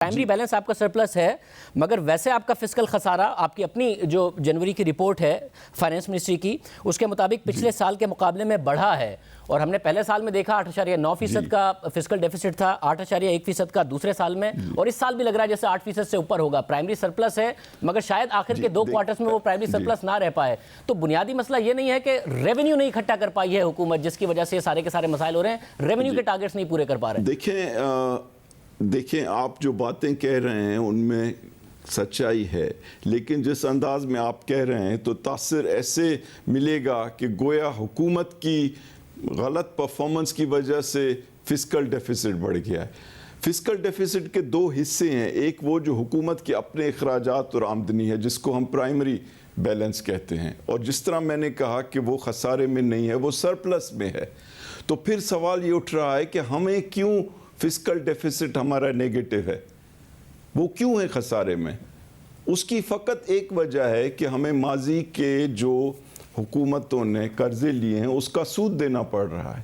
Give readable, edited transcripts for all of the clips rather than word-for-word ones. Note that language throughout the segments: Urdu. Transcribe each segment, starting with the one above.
پرائمری بیلنس آپ کا سرپلس ہے، مگر ویسے آپ کا فسکل خسارہ آپ کی اپنی جو جنوری کی رپورٹ ہے فائنانس منسٹری کی اس کے مطابق پچھلے سال کے مقابلے میں بڑھا ہے، اور ہم نے پہلے سال میں دیکھا 8.9% کا فسکل ڈیفیسٹ تھا، 8.1% کا دوسرے سال میں، اور اس سال بھی لگ رہا ہے جیسے 8% سے اوپر ہوگا۔ پرائمری سرپلس ہے مگر شاید آخر کے 2 کوارٹرز میں وہ پرائمری سرپلس نہ رہ پائے۔ تو بنیادی مسئلہ یہ نہیں ہے کہ ریونیو نہیں اکٹھا کر پائی ہے حکومت، جس کی وجہ سے سارے کے سارے مسائل ہو رہے ہیں، ریونیو کے ٹارگیٹس نہیں پورے کر پا رہے ہیں۔ دیکھیں آپ جو باتیں کہہ رہے ہیں ان میں سچائی ہے، لیکن جس انداز میں آپ کہہ رہے ہیں تو تاثر ایسے ملے گا کہ گویا حکومت کی غلط پرفارمنس کی وجہ سے فسکل ڈیفیسٹ بڑھ گیا ہے۔ فسکل ڈیفیسٹ کے 2 حصے ہیں، ایک وہ جو حکومت کے اپنے اخراجات اور آمدنی ہے جس کو ہم پرائمری بیلنس کہتے ہیں، اور جس طرح میں نے کہا کہ وہ خسارے میں نہیں ہے، وہ سرپلس میں ہے۔ تو پھر سوال یہ اٹھ رہا ہے کہ ہمیں کیوں فسکل ڈیفیسٹ ہمارا نیگیٹو ہے، وہ کیوں ہے خسارے میں؟ اس کی فقط ایک وجہ ہے کہ ہمیں ماضی کے جو حکومتوں نے قرضے لیے ہیں اس کا سود دینا پڑ رہا ہے۔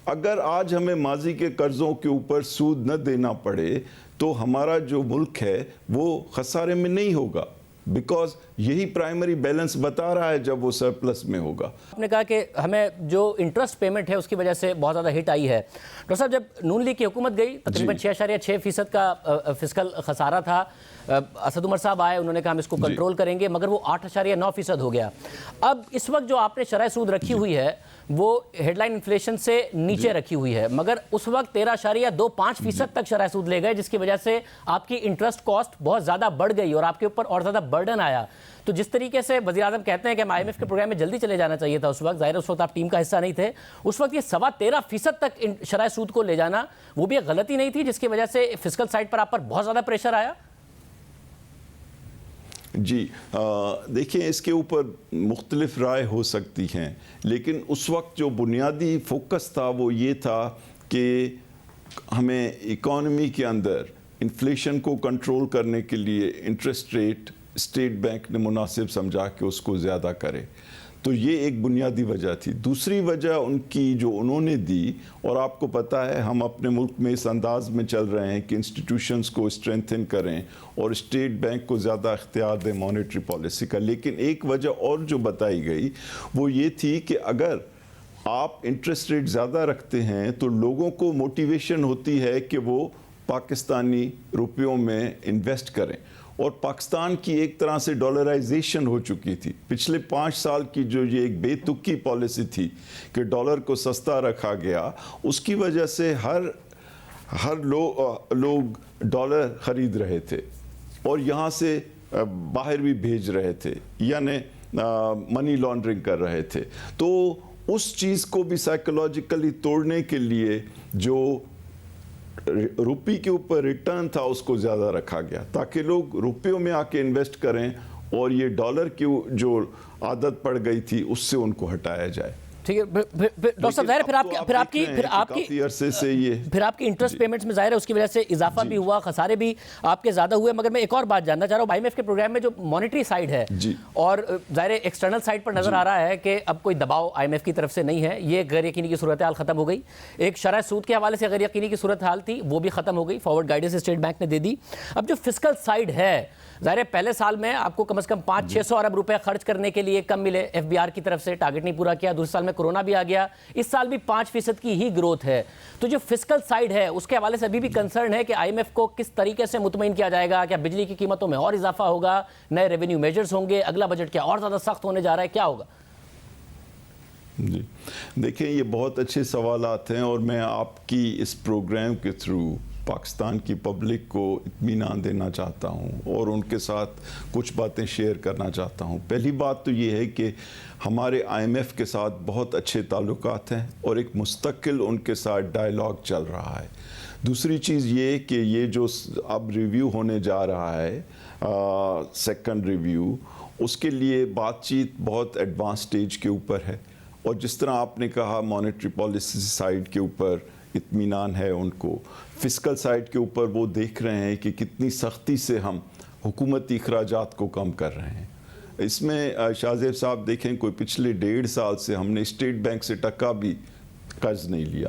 اگر آج ہمیں ماضی کے قرضوں کے اوپر سود نہ دینا پڑے تو ہمارا جو ملک ہے وہ خسارے میں نہیں ہوگا، بیکاز یہی پرائمری بیلنس بتا رہا ہے جب وہ سرپلس میں ہوگا۔ آپ نے کہا کہ ہمیں جو انٹرسٹ پیمنٹ ہے اس کی وجہ سے بہت زیادہ ہٹ آئی ہے۔ ڈاکٹر صاحب، جب نون لیگ کی حکومت گئی تقریباً 6.6% کا فسکل خسارہ تھا، اسد عمر صاحب آئے، انہوں نے کہا ہم اس کو کنٹرول کریں گے، مگر وہ 8.9% ہو گیا۔ اب اس وقت جو آپ نے شرح سود رکھی ہوئی ہے وہ ہیڈ لائن انفلیشن سے نیچے رکھی ہوئی ہے، مگر اس وقت 13.25% تک شرح سود لے گئے، جس کی وجہ سے آپ کی انٹرسٹ کاسٹ بہت زیادہ بڑھ گئی اور آپ کے اوپر اور زیادہ برڈن آیا۔ تو جس طریقے سے وزیر اعظم کہتے ہیں کہ ہم IMF کے پروگرام میں جلدی چلے جانا چاہیے تھا، اس وقت ظاہر اس وقت آپ ٹیم کا حصہ نہیں تھے، اس وقت یہ 13.25% تک شرح سود کو لے جانا وہ بھی ایک غلطی نہیں تھی جس کی وجہ سے فسکل سائٹ پر آپ پر بہت زیادہ پریشر آیا؟ جی دیکھیں، اس کے اوپر مختلف رائے ہو سکتی ہیں، لیکن اس وقت جو بنیادی فوکس تھا وہ یہ تھا کہ ہمیں اکانومی کے اندر انفلیشن کو کنٹرول کرنے کے لیے انٹرسٹ ریٹ اسٹیٹ بینک نے مناسب سمجھا کہ اس کو زیادہ کرے۔ تو یہ ایک بنیادی وجہ تھی۔ دوسری وجہ ان کی جو انہوں نے دی، اور آپ کو پتہ ہے ہم اپنے ملک میں اس انداز میں چل رہے ہیں کہ انسٹیٹیوشنز کو اسٹرینتھن کریں اور اسٹیٹ بینک کو زیادہ اختیار دیں مانیٹری پالیسی کا، لیکن ایک وجہ اور جو بتائی گئی وہ یہ تھی کہ اگر آپ انٹرسٹ ریٹ زیادہ رکھتے ہیں تو لوگوں کو موٹیویشن ہوتی ہے کہ وہ پاکستانی روپیوں میں انویسٹ کریں، اور پاکستان کی ایک طرح سے ڈالرائزیشن ہو چکی تھی۔ پچھلے 5 سال کی جو یہ ایک بے تکی پالیسی تھی کہ ڈالر کو سستا رکھا گیا، اس کی وجہ سے ہر لوگ ڈالر خرید رہے تھے اور یہاں سے باہر بھی بھیج رہے تھے، یعنی منی لانڈرنگ کر رہے تھے۔ تو اس چیز کو بھی سائیکولوجیکلی توڑنے کے لیے جو روپی کے اوپر ریٹرن تھا اس کو زیادہ رکھا گیا تاکہ لوگ روپیوں میں آ کے انویسٹ کریں، اور یہ ڈالر کی جو عادت پڑ گئی تھی اس سے ان کو ہٹایا جائے۔ ٹھیک ہے ڈاکٹر صاحب، ظاہر پھر آپ کی انٹرسٹ پیمنٹس میں ظاہر ہے اس کی وجہ سے اضافہ بھی ہوا، خسارے بھی آپ کے زیادہ ہوئے، مگر میں ایک اور بات جاننا چاہ رہا ہوں، IMF کے پروگرام میں جو مانیٹری سائیڈ ہے اور ظاہر ایکسٹرنل سائیڈ پر نظر آ رہا ہے کہ اب کوئی دباؤ IMF کی طرف سے نہیں ہے، یہ غیر یقینی کی صورتحال ختم ہو گئی۔ ایک شرح سود کے حوالے سے غیر یقینی کی صورتحال تھی وہ بھی ختم ہو گئی، فارورڈ گائیڈنس اسٹیٹ بینک نے دے دی۔ اب جو فسکل سائیڈ ہے، ظاہر پہلے سال میں آپ کو کم از کم 500-600 ارب روپے خرچ کرنے کے لیے کم ملے، FBR کی طرف سے ٹارگٹ نہیں پورا کیا، دوسرے سال میں کورونا بھی آ گیا، اس سال بھی 5% کی ہی گروتھ ہے۔ تو جو فسکل سائیڈ ہے اس کے حوالے سے ابھی بھی کنسرن ہے کہ IMF کو کس طریقے سے مطمئن کیا جائے گا، کیا بجلی کی قیمتوں میں اور اضافہ ہوگا، نئے ریونیو میجرز ہوں گے، اگلا بجٹ کیا اور زیادہ سخت ہونے جا رہا ہے، کیا ہوگا؟ جی دیکھیں، یہ بہت اچھے سوالات ہیں، اور میں آپ کی اس پروگرام کے تھرو پاکستان کی پبلک کو اطمینان دینا چاہتا ہوں اور ان کے ساتھ کچھ باتیں شیئر کرنا چاہتا ہوں۔ پہلی بات تو یہ ہے کہ ہمارے IMF کے ساتھ بہت اچھے تعلقات ہیں اور ایک مستقل ان کے ساتھ ڈائیلاگ چل رہا ہے۔ دوسری چیز یہ کہ یہ جو اب ریویو ہونے جا رہا ہے، سیکنڈ ریویو، اس کے لیے بات چیت بہت ایڈوانس سٹیج کے اوپر ہے، اور جس طرح آپ نے کہا مانیٹری پالیسی سائیڈ کے اوپر اطمینان ہے ان کو، فسکل سائیڈ کے اوپر وہ دیکھ رہے ہیں کہ کتنی سختی سے ہم حکومتی اخراجات کو کم کر رہے ہیں۔ اس میں شاہ زیب صاحب دیکھیں، کوئی پچھلے 1.5 سال سے ہم نے اسٹیٹ بینک سے ٹکا بھی قرض نہیں لیا،